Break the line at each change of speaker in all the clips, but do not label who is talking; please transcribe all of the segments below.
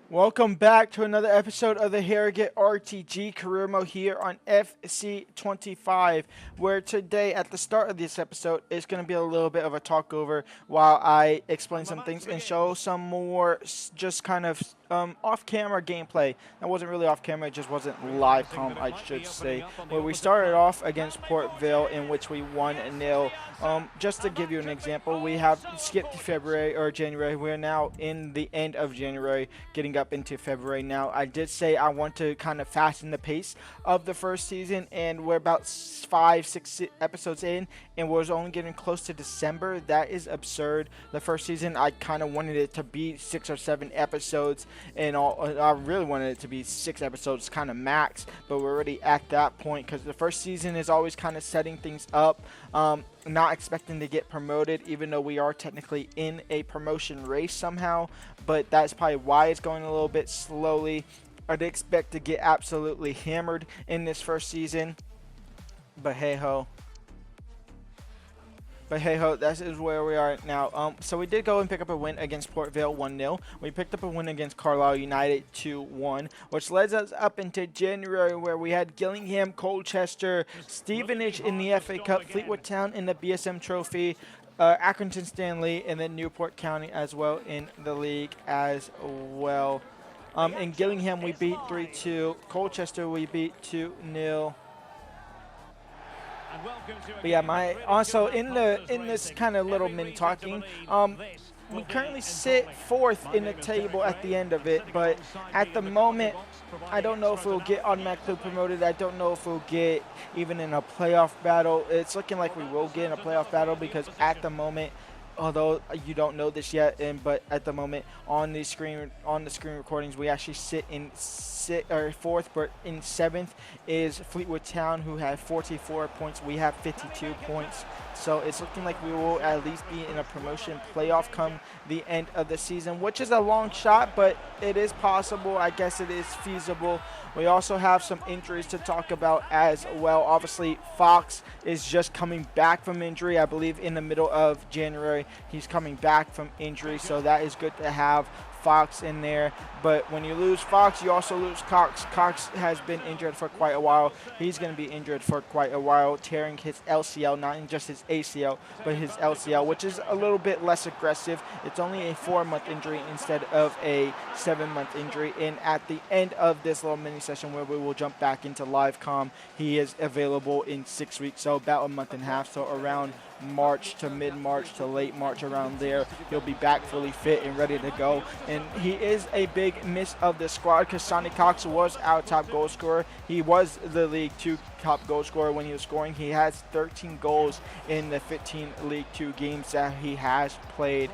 Welcome back to another episode of the Harrogate RTG Career Mode here on FC25, where today at the start of this episode is going to be a little bit of a talk over while I explain some things and show some more just kind of off-camera gameplay. That wasn't really off-camera, it just wasn't live comp, I should say, where we started off against Port Vale, in which we won 0. Just to give you an example, we have skipped February or January. We're now in the end of January, getting up into February now. I did say I want to kind of fasten the pace of the first season, and we're about 5-6 episodes in, and we're only getting close to December. That is absurd. The first season, I kind of wanted it to be 6 or 7 episodes, and I really wanted it to be 6 episodes kind of max, but we're already at that point because the first season is always kind of setting things up. Not expecting to get promoted, even though we are technically in a promotion race somehow, but that's probably why it's going a little bit slowly. I'd expect to get absolutely hammered in this first season, but hey ho. That is where we are now. So we did go and pick up a win against Port Vale 1-0. We picked up a win against Carlisle United 2-1, which led us up into January, where we had Gillingham, Colchester, Stevenage in the FA Cup, Fleetwood Town in the BSM Trophy, Accrington Stanley, and then Newport County as well in the league as well. In Gillingham we beat 3-2. Colchester we beat 2-0. But yeah, also in this kind of little mini talking, we currently sit 4th in the table at the end of it, but at the moment, I don't know if we'll get automatically promoted. I don't know if we'll get even in a playoff battle. It's looking like we will get in a playoff battle because at the moment, although you don't know this yet, but at the moment on the screen recordings, we actually sit in 4th, but in 7th is Fleetwood Town, who have 44 points. We have 52 points. So it's looking like we will at least be in a promotion playoff come the end of the season, which is a long shot, but it is possible. I guess it is feasible. We also have some injuries to talk about as well. Obviously, Fox is just coming back from injury. I believe in the middle of January, he's coming back from injury, so that is good to have Fox in there. But when you lose Fox, you also lose Cox. Cox has been injured for quite a while. He's going to be injured for quite a while, tearing his LCL, not in just his ACL, but his LCL, which is a little bit less aggressive. It's only a 4-month injury instead of a 7-month injury. And at the end of this little mini session where we will jump back into live comm, he is available in 6 weeks, so about a month and a half, so around March to mid-March to late March, around there, he'll be back fully fit and ready to go. And he is a big miss of the squad because Sonny Cox was our top goal scorer. He was the League 2 top goal scorer when he was scoring. He has 13 goals in the 15 League 2 games that he has played.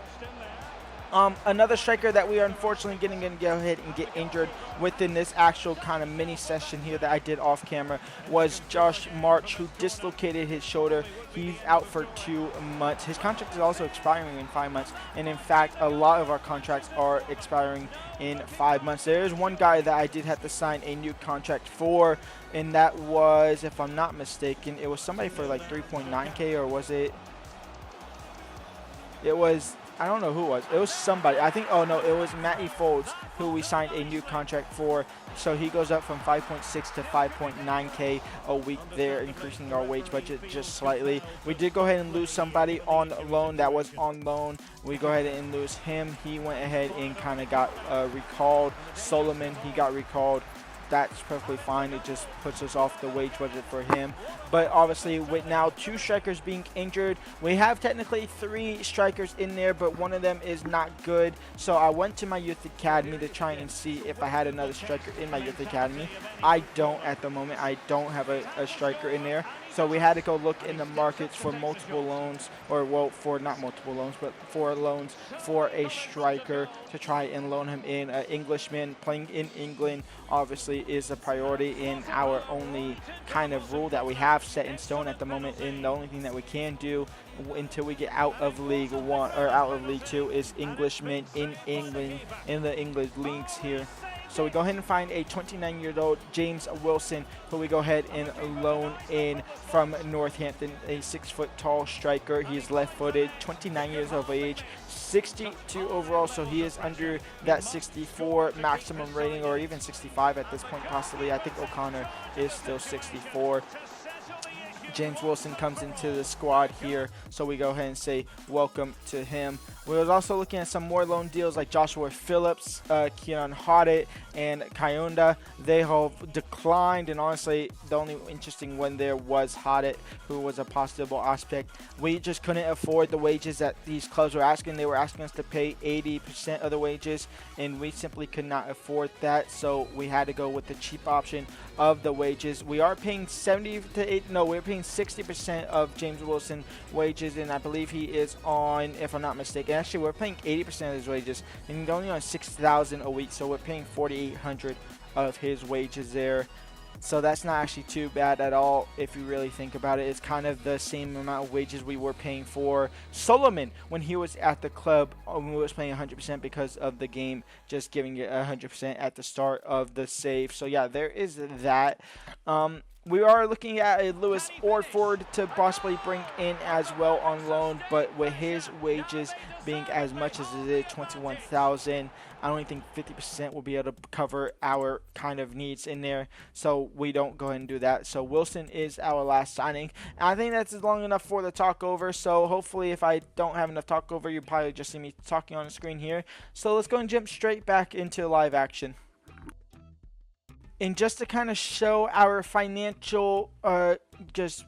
Another striker that we are unfortunately going to go ahead and get injured within this actual kind of mini session here that I did off camera was Josh March, who dislocated his shoulder. He's out for 2 months. His contract is also expiring in 5 months, and in fact a lot of our contracts are expiring in 5 months. There is one guy that I did have to sign a new contract for, and that was, if I'm not mistaken, it was somebody for like 3.9K, or was it was, I don't know who it was. It was somebody. I think, oh no, it was Matty Folds, who we signed a new contract for. So he goes up from 5.6 to 5.9K a week there, increasing our wage budget just slightly. We did go ahead and lose somebody on loan that was on loan. We go ahead and lose him. He went ahead and kind of got recalled. Solomon, he got recalled. That's perfectly fine. It just puts us off the wage budget for him. But obviously, with now 2 strikers being injured, we have technically 3 strikers in there, but one of them is not good. So I went to my youth academy to try and see if I had another striker in my youth academy. I don't at the moment. I don't have a striker in there. So we had to go look in the markets for multiple loans, or well, for not multiple loans, but for loans for a striker to try and loan him in. An Englishman playing in England obviously is a priority in our only kind of rule that we have set in stone at the moment, and the only thing that we can do until we get out of League 1 or out of League 2 is Englishmen in England, in the English leagues here. So we go ahead and find a 29-year-old James Wilson, who we go ahead and loan in from Northampton, a 6-foot tall striker. He is left-footed, 29 years of age, 62 overall, so he is under that 64 maximum rating, or even 65 at this point possibly. I think O'Connor is still 64. James Wilson comes into the squad here, so we go ahead and say welcome to him. We was also looking at some more loan deals like Joshua Phillips, Keon Hoddit, and Kayunda. They have declined, and honestly, the only interesting one there was Hoddit, who was a possible aspect. We just couldn't afford the wages that these clubs were asking. They were asking us to pay 80% of the wages, and we simply could not afford that, so we had to go with the cheap option of the wages. We are paying 60% of James Wilson wages, and I believe he is on, if I'm not mistaken, actually we're paying 80% of his wages, and he's only on $6,000 a week, so we're paying $4,800 of his wages there. So that's not actually too bad at all if you really think about it. It's kind of the same amount of wages we were paying for Solomon when he was at the club. We was paying 100% because of the game just giving it 100% at the start of the save. So yeah, there is that. We are looking at a Lewis Orford to possibly bring in as well on loan, but with his wages being as much as it is, $21,000, I don't think 50% will be able to cover our kind of needs in there, so we don't go ahead and do that. So Wilson is our last signing, and I think that's long enough for the talk over. So hopefully, if I don't have enough talk over, you probably just see me talking on the screen here. So let's go and jump straight back into live action. And just to kind of show our financial just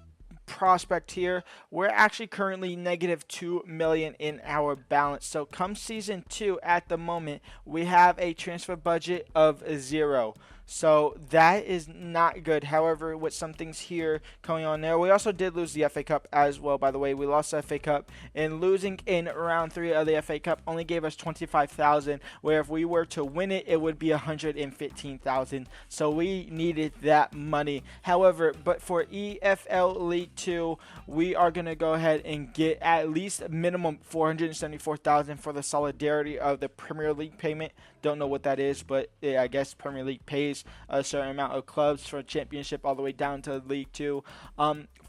prospect here, we're actually currently negative $2 million in our balance. So come season 2, at the moment, we have a transfer budget of 0. So that is not good. However, with some things here going on there, we also did lose the FA Cup as well, by the way. We lost the FA Cup, and losing in round 3 of the FA Cup only gave us $25,000, where if we were to win it, it would be $115,000. So we needed that money. However, but for EFL League 2, we are going to go ahead and get at least minimum $474,000 for the solidarity of the Premier League payment. Don't know what that is, but yeah, I guess Premier League pays a certain amount of clubs for Championship all the way down to League 2.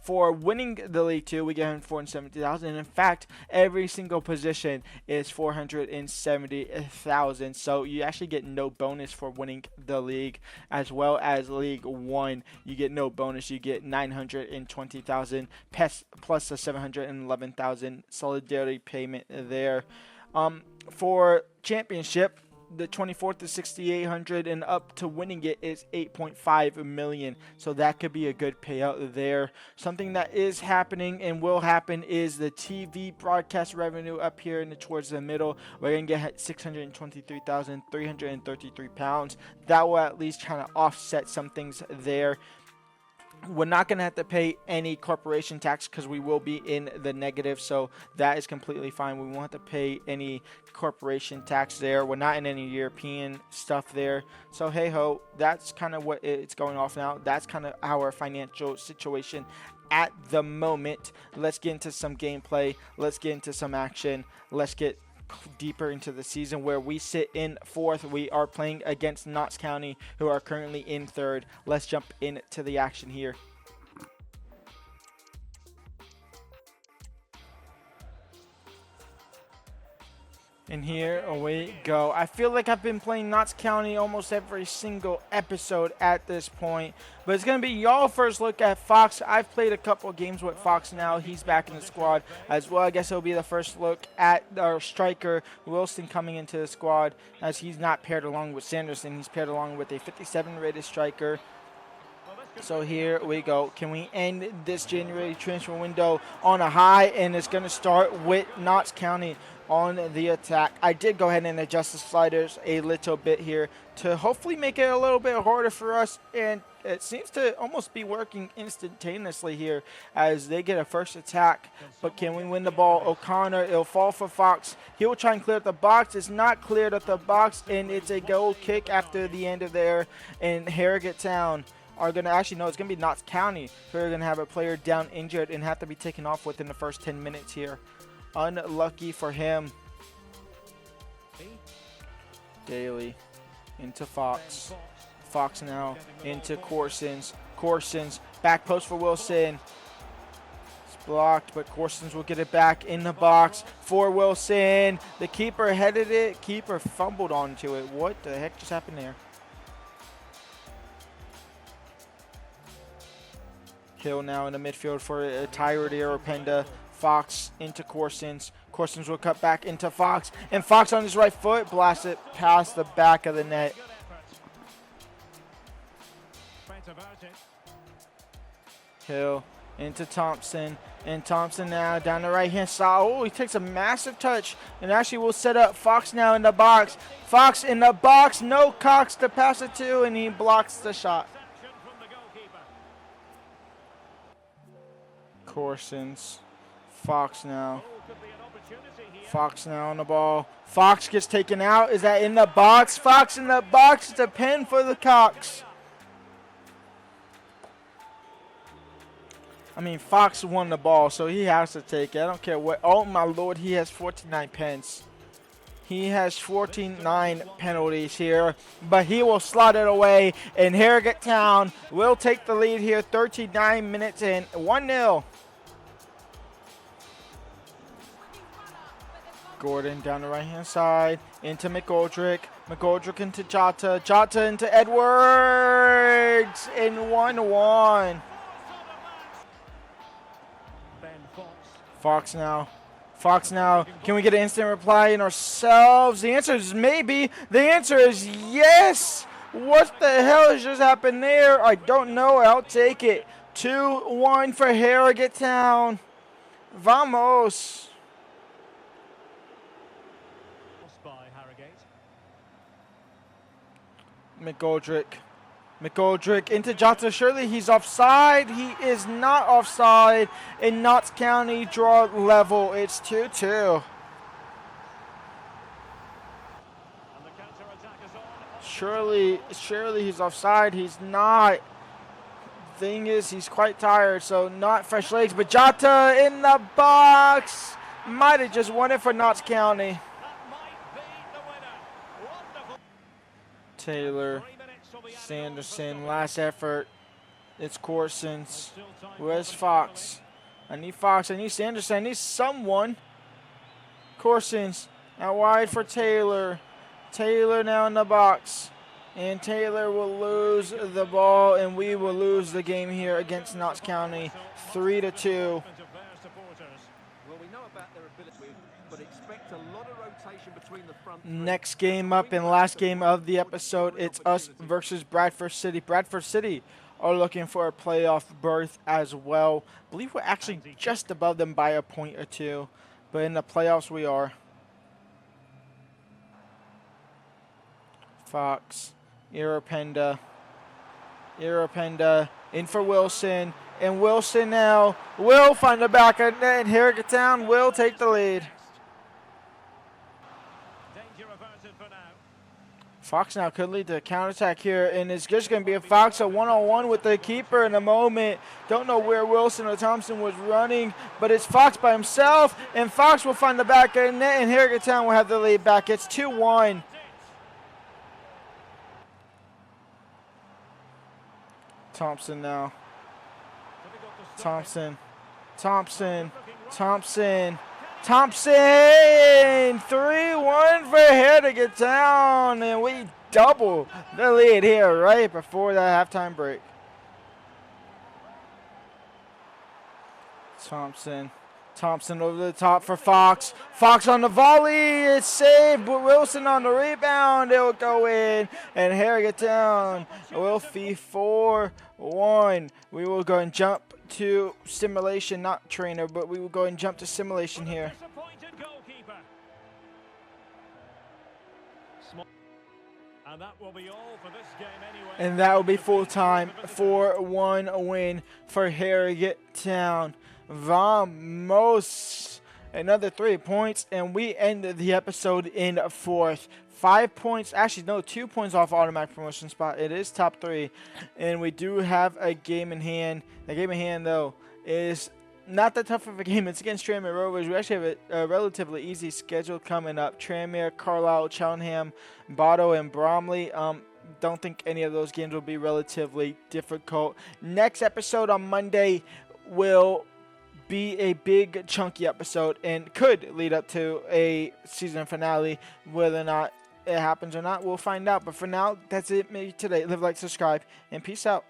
For winning the League 2, we get $470,000. In fact, every single position is $470,000. So you actually get no bonus for winning the league, as well as League 1. You get no bonus. You get $920,000 plus the $711,000 solidarity payment there. For Championship, the 24th to 6,800 and up to winning it is 8.5 million. So that could be a good payout there. Something that is happening and will happen is the TV broadcast revenue up here in towards the middle. We're going to get 623,333 pounds. That will at least kind of offset some things there. We're not going to have to pay any corporation tax because we will be in the negative, so that is completely fine. We won't have to pay any corporation tax there. We're not in any European stuff there. So hey ho, that's kind of what it's going off now. That's kind of our financial situation at the moment. Let's get into some gameplay. Let's get into some action. Let's get deeper into the season, where we sit in 4th. We are playing against Notts County, who are currently in 3rd. Let's jump into the action here. And here we go. I feel like I've been playing Notts County almost every single episode at this point. But it's going to be y'all first look at Fox. I've played a couple of games with Fox now. He's back in the squad as well. I guess it'll be the first look at our striker, Wilson, coming into the squad, as he's not paired along with Sanderson. He's paired along with a 57 rated striker. So here we go. Can we end this January transfer window on a high? And it's going to start with Notts County on the attack. I did go ahead and adjust the sliders a little bit here to hopefully make it a little bit harder for us, and it seems to almost be working instantaneously here as they get a first attack. But can we win the ball? O'Connor, it'll fall for Fox. He'll try and clear up the box. It's not cleared up the box, and it's a goal kick after the end of there. And Harrogate Town are going to, actually no, it's going to be Notts County who are going to have a player down injured and have to be taken off within the first 10 minutes here. Unlucky for him. Daly. into Fox. Fox now into Corsons. Corsons, back post for Wilson. It's blocked, but Corsons will get it back in the box for Wilson. The keeper headed it. Keeper fumbled onto it. What the heck just happened there? Hill now in the midfield for a tired Aeropenda. Fox into Corsons. Corsons will cut back into Fox. And Fox on his right foot blasts it past the back of the net. Hill into Thompson. And Thompson now down the right-hand side. Oh, he takes a massive touch. And actually will set up Fox now in the box. Fox in the box. No Cox to pass it to. And he blocks the shot. Corsons. Fox now. Fox now on the ball. Fox gets taken out. Is that in the box? Fox in the box. It's a pin for the Cox. I mean, Fox won the ball, so he has to take it. I don't care what. Oh, my Lord, he has 49 pens. He has 49 penalties here, but he will slot it away, and Harrogate Town will take the lead here, 39 minutes in, 1-0. Gordon down the right-hand side, into McGoldrick. McGoldrick into Jota. Jota into Edwards, in 1-1. Fox now. Fox now. Can we get an instant reply in ourselves? The answer is maybe. The answer is yes. What the hell has just happened there? I don't know. I'll take it. 2-1 for Harrogate Town. Vamos. McGoldrick. McGoldrick into Jota. Surely he's offside. He is not offside. In Notts County draw level. It's 2-2. Surely he's offside. He's not. Thing is, he's quite tired, so not fresh legs. But Jota in the box. Might have just won it for Notts County. Taylor. Sanderson, last effort. It's Corsons. Where's Fox? I need Fox. I need Sanderson. I need someone. Corsons. Out wide for Taylor. Taylor now in the box. And Taylor will lose the ball, and we will lose the game here against Notts County, 3-2. Next game up and last game of the episode, it's us versus Bradford City. Bradford City are looking for a playoff berth as well. I believe we're actually just above them by a point or two, but in the playoffs we are. Fox, Aeropenda in for Wilson, and Wilson now will find the back of net, and Harrogate Town will take the lead. Fox now could lead the counterattack here, and it's just going to be a Fox a one-on-one with the keeper in a moment. Don't know where Wilson or Thompson was running, but it's Fox by himself, and Fox will find the back of the net, and Harrogate Town will have the lead back. It's 2-1. Thompson now. Thompson. 3-1 for Harrogate Town, and we double the lead here right before that halftime break. Thompson over the top for Fox. Fox on the volley, it's saved, but Wilson on the rebound, it will go in, and Harrogate Town will be 4-1. We will go and jump to simulation, not trainer, but we will go and jump to simulation here. And that will be full time, 4-1 win for Harrogate Town. Vamos! Another 3 points, and we ended the episode in 4th. 5 points, actually no, 2 points off automatic promotion spot. It is top 3, and we do have a game in hand. The game in hand, though, is not that tough of a game. It's against Tranmere Rovers. We actually have a relatively easy schedule coming up. Tranmere, Carlisle, Cheltenham, Bodo, and Bromley. Don't think any of those games will be relatively difficult. Next episode on Monday will be a big chunky episode and could lead up to a season finale. Whether or not it happens or not, we'll find out. But for now, that's it maybe today. Live, like, subscribe, and peace out.